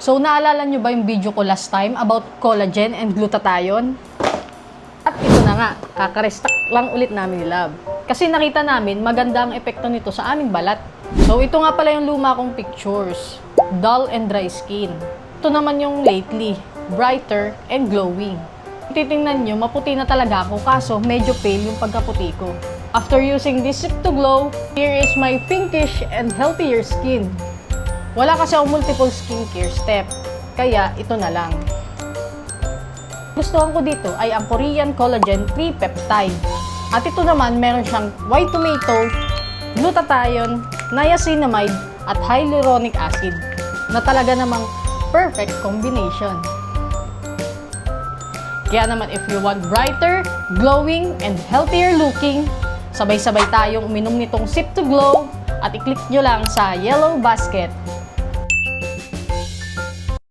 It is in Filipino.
So, naalala nyo ba yung video ko last time about collagen and glutathione? At ito na nga, kakarestock lang ulit namin ni Love. Kasi nakita namin maganda ang epekto nito sa aming balat. So, ito nga pala yung luma kong pictures. Dull and dry skin. Ito naman yung lately, brighter and glowing. Titingnan nyo, maputi na talaga ako kaso medyo pale yung pagkaputi ko. After using this Sip to Glow, here is my pinkish and healthier skin. Wala kasi akong multiple skincare step, kaya ito na lang. Gustuhan ko dito ay ang Korean Collagen 3 Peptide. At ito naman, meron siyang white tomato, glutathione, niacinamide, at hyaluronic acid na talaga namang perfect combination. Kaya naman if you want brighter, glowing, and healthier looking, sabay-sabay tayong uminom nitong Sip to Glow at i-click nyo lang sa yellow basket